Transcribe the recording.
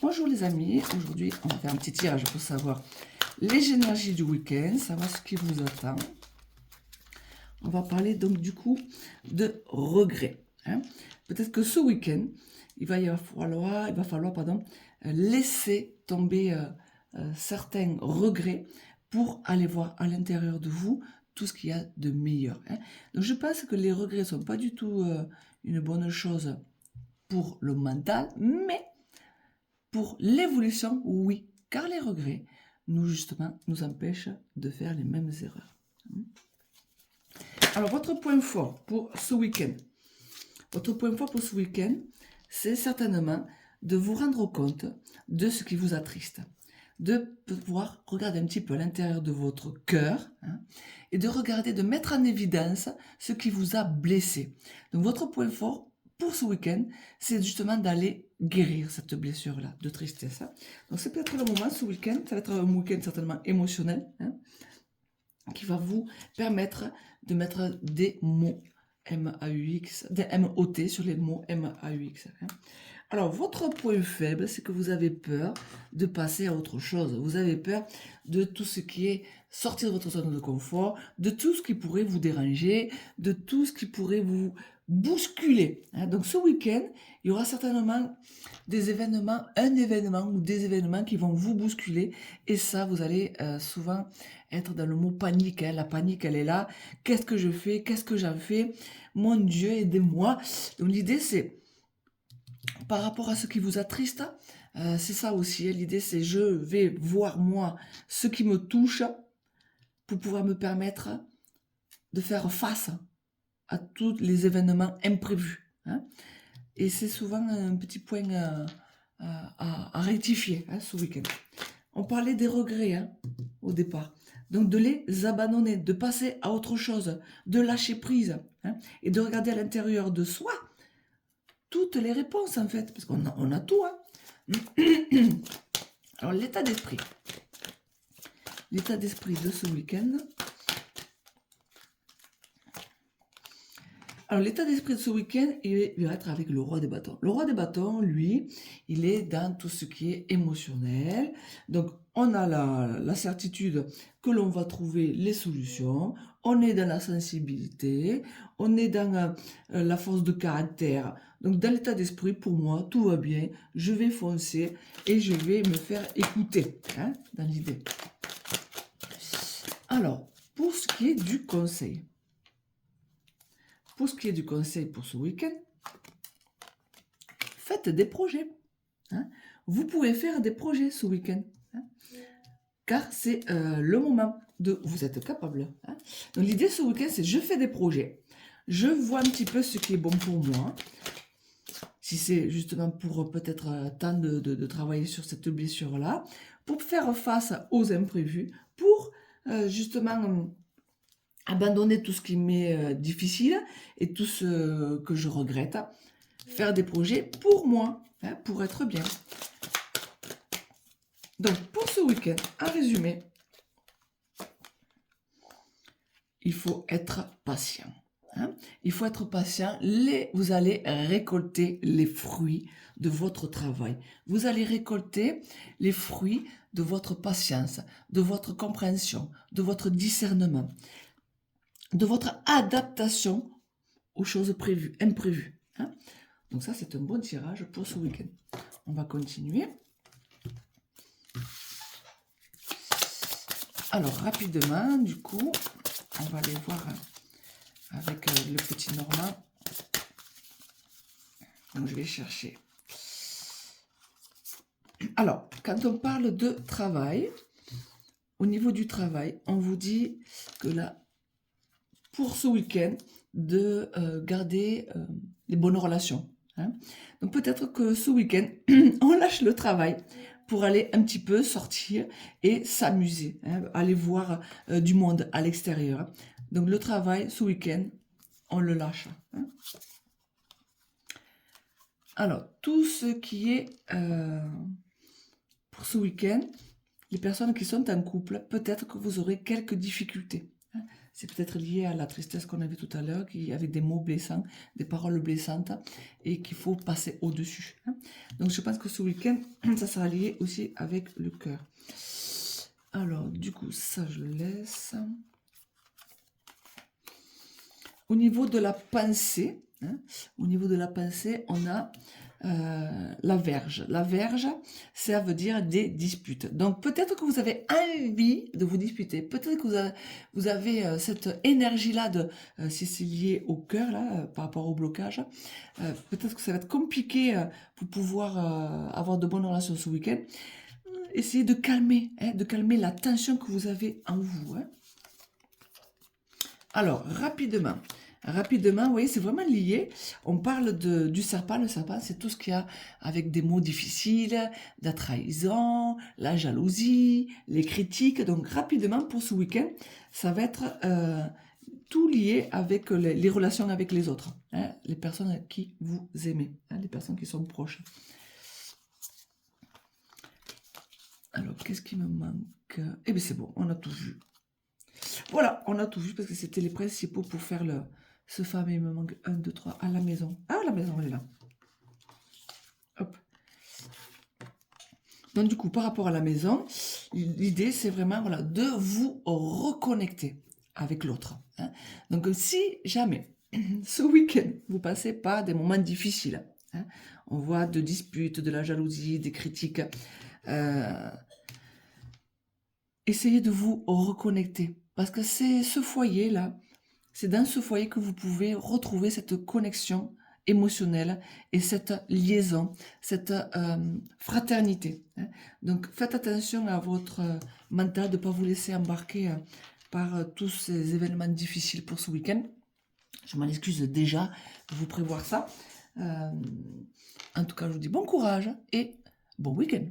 Bonjour les amis, aujourd'hui on va faire un petit tirage pour savoir les énergies du week-end, savoir ce qui vous attend. On va parler donc du coup de regrets. Hein. Peut-être que ce week-end, il va falloir laisser tomber certains regrets pour aller voir à l'intérieur de vous tout ce qu'il y a de meilleur. Hein. Donc je pense que les regrets ne sont pas du tout une bonne chose pour le mental, mais pour l'évolution, oui, car les regrets, nous empêchent de faire les mêmes erreurs. Alors, votre point fort pour ce week-end, c'est certainement de vous rendre compte de ce qui vous attriste, de pouvoir regarder un petit peu à l'intérieur de votre cœur et de mettre en évidence ce qui vous a blessé. Donc, votre point fort pour ce week-end, c'est justement d'aller guérir cette blessure-là de tristesse. Donc, c'est peut-être le moment ce week-end, ça va être un week-end certainement émotionnel, qui va vous permettre de mettre des mots M-A-U-X, des M-O-T sur les mots M-A-U-X. Alors, votre point faible, c'est que vous avez peur de passer à autre chose. Vous avez peur de tout ce qui est sortir de votre zone de confort, de tout ce qui pourrait vous déranger, de tout ce qui pourrait vous bousculer. Donc, ce week-end, il y aura certainement un événement ou des événements qui vont vous bousculer. Et ça, vous allez souvent être dans le mot panique. La panique, elle est là. Qu'est-ce que je fais? Qu'est-ce que j'en fais? Mon Dieu, aidez-moi. Donc, l'idée, c'est par rapport à ce qui vous attriste, c'est ça aussi. L'idée, c'est je vais voir moi ce qui me touche pour pouvoir me permettre de faire face à tous les événements imprévus. Et c'est souvent un petit point à rectifier ce week-end. On parlait des regrets au départ. Donc de les abandonner, de passer à autre chose, de lâcher prise et de regarder à l'intérieur de soi toutes les réponses en fait, parce qu'on a tout. Alors l'état d'esprit de ce week-end. Alors l'état d'esprit de ce week-end, il va être avec le roi des bâtons. Le roi des bâtons, lui, il est dans tout ce qui est émotionnel. Donc on a la certitude que l'on va trouver les solutions. On est dans la sensibilité, on est dans la force de caractère. Donc dans l'état d'esprit, pour moi, tout va bien. Je vais foncer et je vais me faire écouter dans l'idée. Alors, pour ce qui est du conseil. Pour ce qui est du conseil pour ce week-end, faites des projets. Vous pouvez faire des projets ce week-end. Car c'est le moment de... Vous êtes capable. Donc l'idée ce week-end, c'est je fais des projets. Je vois un petit peu ce qui est bon pour moi. Si c'est justement pour peut-être temps de travailler sur cette blessure-là. Pour faire face aux imprévus. Pour justement... abandonner tout ce qui m'est difficile et tout ce que je regrette. Faire des projets pour moi, pour être bien. Donc, pour ce week-end, en résumé, il faut être patient. Il faut être patient. Vous allez récolter les fruits de votre travail. Vous allez récolter les fruits de votre patience, de votre compréhension, de votre discernement, de votre adaptation aux choses imprévues. Donc ça, c'est un bon tirage pour ce week-end. On va continuer. Alors, rapidement, du coup, on va aller voir avec le petit Normand. Donc, je vais chercher. Alors, quand on parle de travail, au niveau du travail, on vous dit que là, pour ce week-end, de garder les bonnes relations. Donc peut-être que ce week-end, on lâche le travail pour aller un petit peu sortir et s'amuser, aller voir du monde à l'extérieur. Donc le travail, ce week-end, on le lâche. Alors, tout ce qui est pour ce week-end, les personnes qui sont en couple, peut-être que vous aurez quelques difficultés. c'est peut-être lié à la tristesse qu'on avait tout à l'heure, avec des mots blessants, des paroles blessantes, et qu'il faut passer au-dessus. Hein. Donc je pense que ce week-end, ça sera lié aussi avec le cœur. Alors, du coup, ça, je le laisse. Au niveau de la pensée, hein, au niveau de la pensée, on a la verge. La verge, ça veut dire des disputes. Donc, peut-être que vous avez envie de vous disputer. Peut-être que vous avez cette énergie-là, si c'est lié au cœur, là, par rapport au blocage. Peut-être que ça va être compliqué pour pouvoir avoir de bonnes relations ce week-end. Essayez de calmer la tension que vous avez en vous. Hein. Alors, rapidement, vous voyez, c'est vraiment lié. On parle du serpent. Le serpent, c'est tout ce qu'il y a avec des mots difficiles, la trahison, la jalousie, les critiques. Donc, rapidement, pour ce week-end, ça va être tout lié avec les relations avec les autres, hein, les personnes qui vous aimez, hein, les personnes qui sont proches. Alors, qu'est-ce qui me manque? Eh bien, c'est bon, on a tout vu. Voilà, on a tout vu parce que c'était les principaux pour faire ce fameux, il me manque 1, 2, 3, à la maison. Ah, la maison, elle est là. Hop. Donc, du coup, par rapport à la maison, l'idée, c'est vraiment voilà, de vous reconnecter avec l'autre. Hein. Donc, si jamais, ce week-end, vous passez par des moments difficiles, hein, on voit de disputes, de la jalousie, des critiques, essayez de vous reconnecter. Parce que c'est ce foyer-là, c'est dans ce foyer que vous pouvez retrouver cette connexion émotionnelle et cette liaison, cette fraternité. Hein. Donc faites attention à votre mental, de ne pas vous laisser embarquer par tous ces événements difficiles pour ce week-end. Je m'en excuse déjà de vous prévoir ça. En tout cas, je vous dis bon courage et bon week-end.